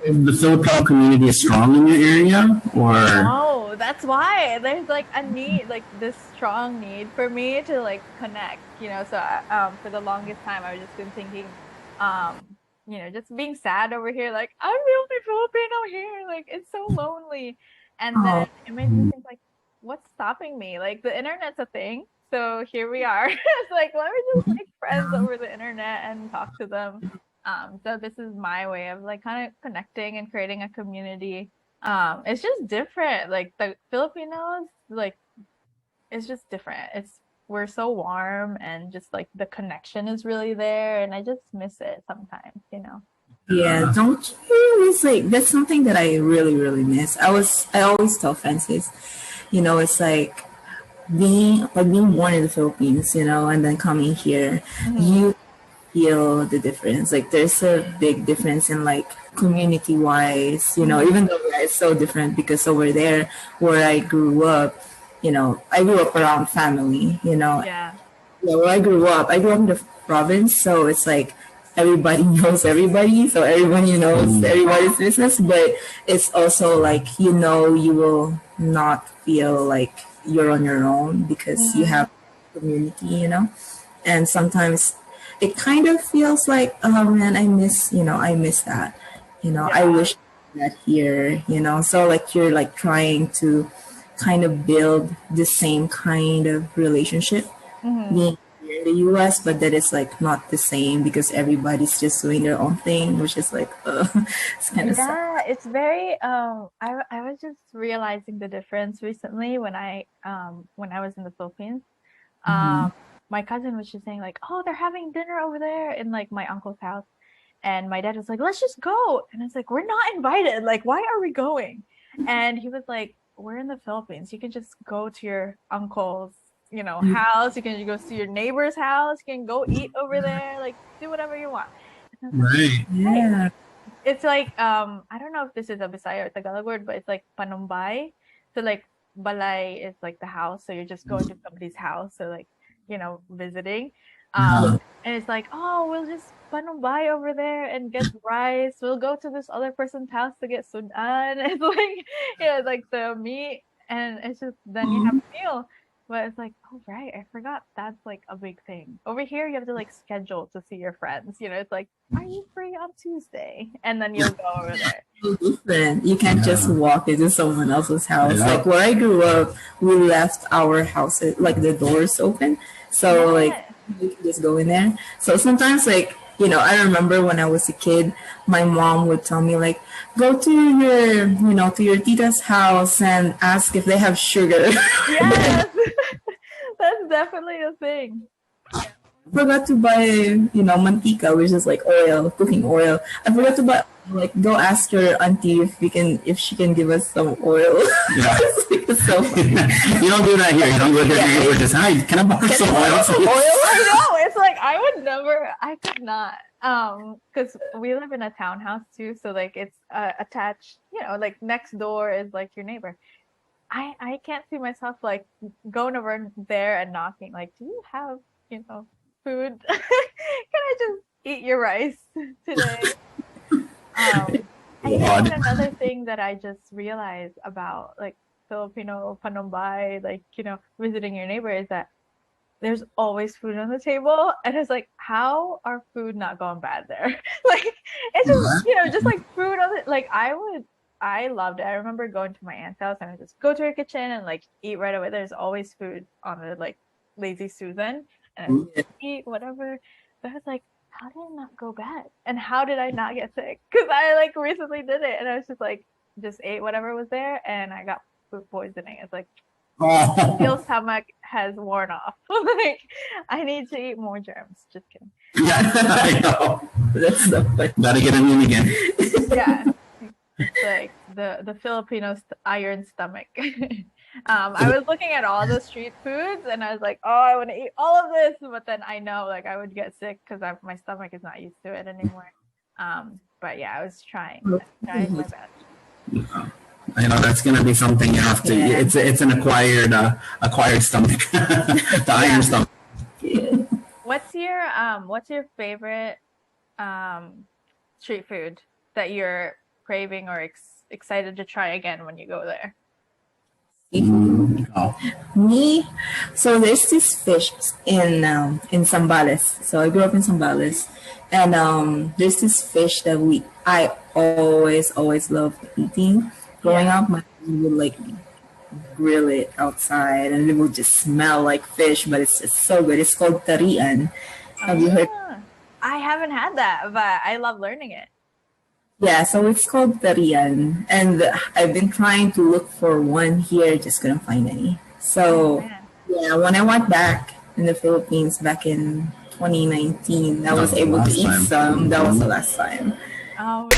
the Filipino community is strong in your area, or Oh, that's why there's like a need, like this strong need for me to like connect, So, for the longest time, I've just been thinking, um, just being sad over here, like I'm the only Filipino here, like it's so lonely. And then Oh, it made me think, like, what's stopping me? Like the internet's a thing, so here we are. It's like let me just make friends yeah. over the internet and talk to them. So this is my way of like kind of connecting and creating a community. It's just different. Like the Filipinos, like it's just different. We're so warm and just like the connection is really there, and I just miss it sometimes. Yeah, don't you? It's like that's something that I really, really miss. I always tell Francis, it's like being born in the Philippines, and then coming here, Hmm. you feel the difference. Like there's a big difference in like community wise, Hmm. even though it's so different because over there where I grew up, I grew up around family, Yeah. yeah, where I grew up in the province, so it's like everybody knows everybody, so everybody knows mm, everybody's business. But it's also like you will not feel like you're on your own because you Hmm. have community, and sometimes it kind of feels like, oh man, I miss that, I Yeah. wish that here, so like you're like trying to kind of build the same kind of relationship Hmm. being here in the US, but that is like not the same because everybody's just doing their own thing, which is like, it's kind of sad. Yeah, it's very I was just realizing the difference recently when I was in the Philippines. Mm-hmm. Um my cousin was just saying like, "Oh, they're having dinner over there in like my uncle's house." And my dad was like, "Let's just go." And I was like, "We're not invited. Like, why are we going?" And he was like, "We're in the Philippines. You can just go to your uncle's house. You can go to your neighbor's house. You can go eat over there. Like, do whatever you want." And I was like, right? "Hey, Yeah. it's like I don't know if this is a Bisaya or Tagalog word, but it's like panumbay. So like balay is like the house, so you're just going to somebody's house, so like visiting. Uh, And it's like, oh, we'll just panumbay over there and get rice. We'll go to this other person's house to get sudan. It's like it's like the meat, and it's just then you have a meal. But it's like, oh right, I forgot that's like a big thing. Over here, you have to like schedule to see your friends. It's like, are you free on Tuesday? And then you'll go over there. So different. You can't just yeah, walk into someone else's house. yeah. Like where I grew up, we left our house like the doors open, so like Yeah. you can just go in there. So sometimes like I remember when I was a kid, my mom would tell me like, go to your tita's house and ask if they have sugar. Yes. That's definitely a thing. Forgot to buy, mantika, which is like oil, cooking oil. I forgot Yeah. to buy, like, go ask your auntie if she can give us some oil. Yeah. It's so funny. You don't do that here. You don't go to your Yeah, neighbor just, hi, can I borrow can some I borrow oil? some oil? I know. It's like I could not. Because we live in a townhouse too, so like it's attached, like next door is like your neighbor. I can't see myself like going over there and knocking, like, do you have, food? Can I just eat your rice today? Um, and God. another thing that I just realized about like Filipino panumbay, like, visiting your neighbor is that there's always food on the table. And it's like, how are food not going bad there? Like, it's just, just like food on the, like, I loved it. I remember going to my aunt's house and I just go to her kitchen and like eat right away. There's always food on the like lazy Susan, and I just eat whatever. But I was like, how did it not go bad? And how did I not get sick? Because I like recently did it and I was just like, just ate whatever was there and I got food poisoning. It's like, Oh, steel stomach has worn off. Like, I need to eat more germs. Just kidding. yeah, I know. That's so funny. Gotta get immune again. Yeah, it's like the Filipino iron stomach. I was looking at all the street foods and I was like, oh, I want to eat all of this, but then I know like I would get sick because my stomach is not used to it anymore. But yeah, I was trying my best. I know that's gonna be something you have to. Yeah. It's an acquired stomach, the iron Yeah. stomach. Yeah. What's your favorite um street food that you're craving or excited to try again when you go there? Oh, Me, so there's this fish in Zambales. So I grew up in Zambales, and there's this fish that I always loved eating. Growing Yeah. up, my mom would like grill it outside, and it would just smell like fish, but it's just so good. It's called tarian. Have you heard? Ah, I haven't had that, but I love learning it. Yeah, so it's called tarian, and I've been trying to look for one here, just couldn't find any. Oh So man. yeah, when I went back in the Philippines back in 2019, I that was was the able to last eat time. some. That was the last time. Oh.